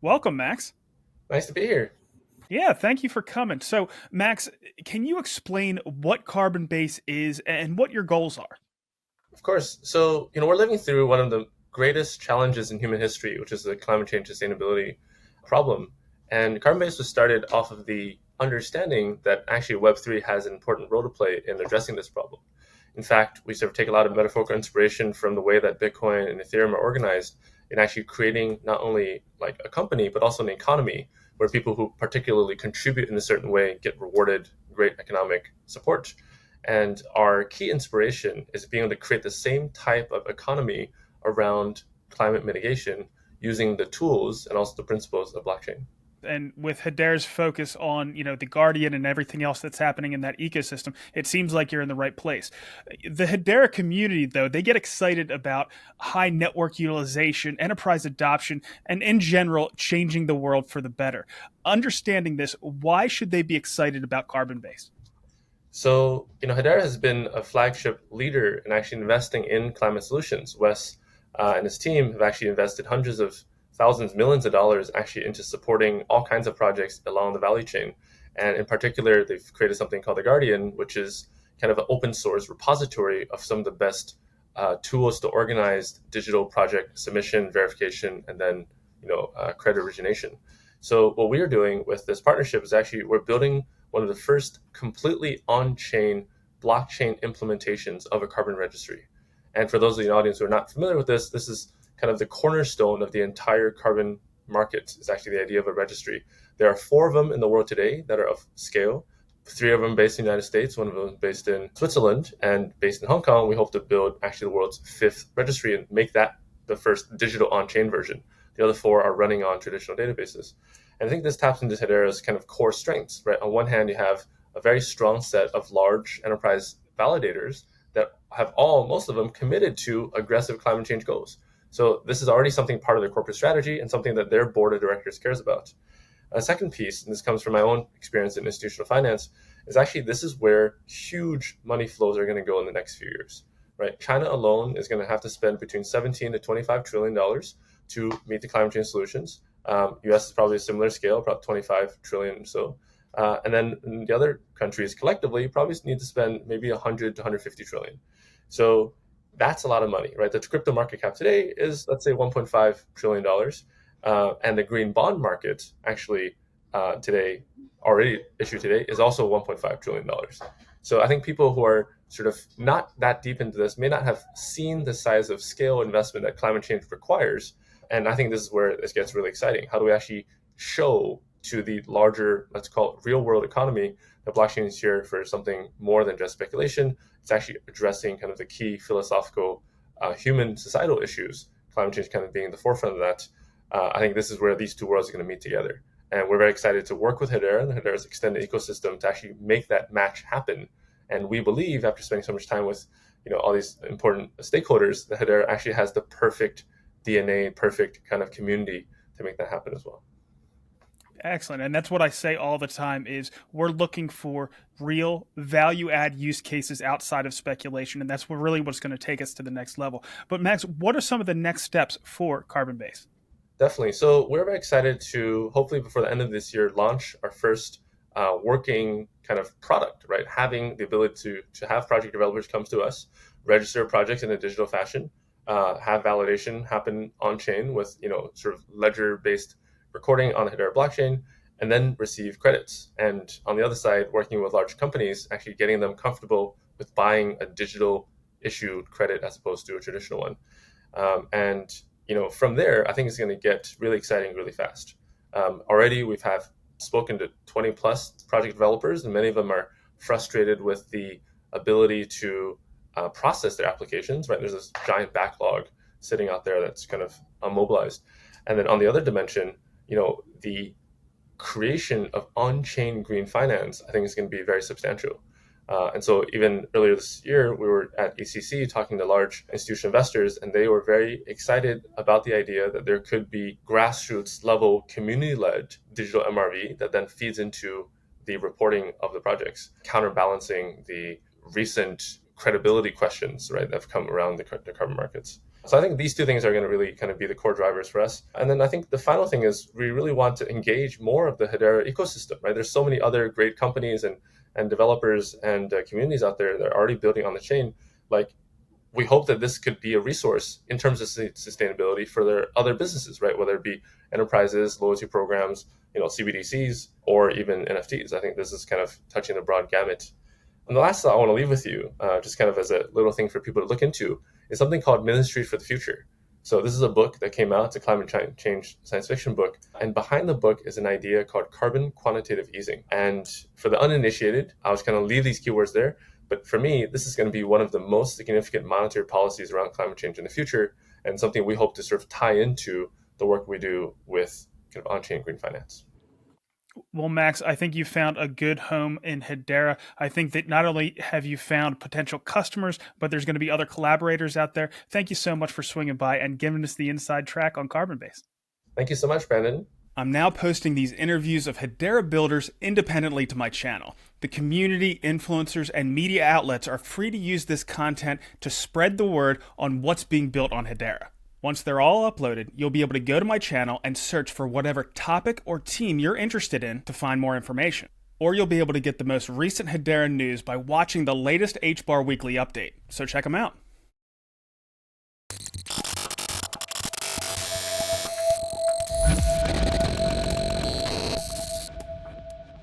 Welcome, Max. Nice to be here. Yeah, thank you for coming. So, Max, can you explain what Carbonbase is and what your goals are? Of course. We're living through one of the greatest challenges in human history, which is the climate change sustainability problem. And Carbonbase was started off of the understanding that actually Web3 has an important role to play in addressing this problem. In fact, we sort of take a lot of metaphorical inspiration from the way that Bitcoin and Ethereum are organized in actually creating not only like a company, but also an economy where people who particularly contribute in a certain way get rewarded great economic support. And our key inspiration is being able to create the same type of economy around climate mitigation using the tools and also the principles of blockchain. And with Hedera's focus on, the Guardian and everything else that's happening in that ecosystem, it seems like you're in the right place. The Hedera community, though, they get excited about high network utilization, enterprise adoption, and in general, changing the world for the better. Understanding this, why should they be excited about Carbonbase? Hedera has been a flagship leader in actually investing in climate solutions. Wes and his team have actually invested hundreds of thousands, millions of dollars actually into supporting all kinds of projects along the value chain. And in particular, they've created something called the Guardian, which is kind of an open source repository of some of the best tools to organize digital project submission, verification, and then credit origination. So what we are doing with this partnership is actually we're building one of the first completely on-chain blockchain implementations of a carbon registry. And for those of the audience who are not familiar with this is kind of the cornerstone of the entire carbon market is actually the idea of a registry. There are four of them in the world today that are of scale. Three of them based in the United States, one of them based in Switzerland, and based in Hong Kong. We hope to build actually the world's fifth registry and make that the first digital on-chain version. The other four are running on traditional databases. And I think this taps into Hedera's kind of core strengths, right? On one hand, you have a very strong set of large enterprise validators that have most of them committed to aggressive climate change goals. So this is already something part of their corporate strategy and something that their board of directors cares about. A second piece, and this comes from my own experience in institutional finance, is actually this is where huge money flows are going to go in the next few years, right? China alone is going to have to spend between 17 to 25 trillion dollars to meet the climate change solutions. US is probably a similar scale, about 25 trillion or so. And then the other countries collectively probably need to spend maybe 100 to 150 trillion. So that's a lot of money, right? The crypto market cap today is, let's say, $1.5 trillion. And the green bond market actually today, already issued today, is also $1.5 trillion. So I think people who are sort of not that deep into this may not have seen the size of scale investment that climate change requires. And I think this is where this gets really exciting. How do we actually show to the larger, let's call it real world economy, that blockchain is here for something more than just speculation? It's actually addressing kind of the key philosophical human societal issues, climate change kind of being the forefront of that. I think this is where these two worlds are going to meet together. And we're very excited to work with Hedera and Hedera's extended ecosystem to actually make that match happen. And we believe, after spending so much time with all these important stakeholders, that Hedera actually has the perfect DNA, perfect kind of community to make that happen as well. Excellent. And that's what I say all the time is we're looking for real value add use cases outside of speculation. And that's really what's going to take us to the next level. But Max, what are some of the next steps for Carbonbase? Definitely. So we're very excited to hopefully before the end of this year launch our first working kind of product, right? Having the ability to have project developers come to us, register projects in a digital fashion, have validation happen on chain with sort of ledger based recording on the Hedera blockchain, and then receive credits. And on the other side, working with large companies, actually getting them comfortable with buying a digital issued credit as opposed to a traditional one. And from there, I think it's going to get really exciting really fast. Already, we've have spoken to 20 plus project developers, and many of them are frustrated with the ability to process their applications. Right, there's this giant backlog sitting out there that's kind of unmobilized. And then on the other dimension, the creation of on-chain green finance, I think is going to be very substantial. And so even earlier this year, we were at ECC talking to large institutional investors, and they were very excited about the idea that there could be grassroots level community-led digital MRV that then feeds into the reporting of the projects, counterbalancing the recent credibility questions, right, that have come around the carbon markets. So I think these two things are going to really kind of be the core drivers for us. And then I think the final thing is we really want to engage more of the Hedera ecosystem, right? There's so many other great companies and developers and communities out there that are already building on the chain. Like, we hope that this could be a resource in terms of sustainability for their other businesses, right? Whether it be enterprises, loyalty programs, CBDCs, or even NFTs. I think this is kind of touching the broad gamut. And the last thought I want to leave with you, just kind of as a little thing for people to look into, is something called Ministry for the Future. So this is a book that came out. It's a climate change science fiction book. And behind the book is an idea called carbon quantitative easing. And for the uninitiated, I was going to leave these keywords there. But for me, this is going to be one of the most significant monetary policies around climate change in the future, and something we hope to sort of tie into the work we do with kind of on-chain green finance. Well, Max, I think you found a good home in Hedera. I think that not only have you found potential customers, but there's going to be other collaborators out there. Thank you so much for swinging by and giving us the inside track on Carbonbase. Thank you so much, Brandon. I'm now posting these interviews of Hedera builders independently to my channel. The community, influencers, and media outlets are free to use this content to spread the word on what's being built on Hedera. Once they're all uploaded, you'll be able to go to my channel and search for whatever topic or team you're interested in to find more information. Or you'll be able to get the most recent Hedera news by watching the latest HBAR Weekly update. So check them out.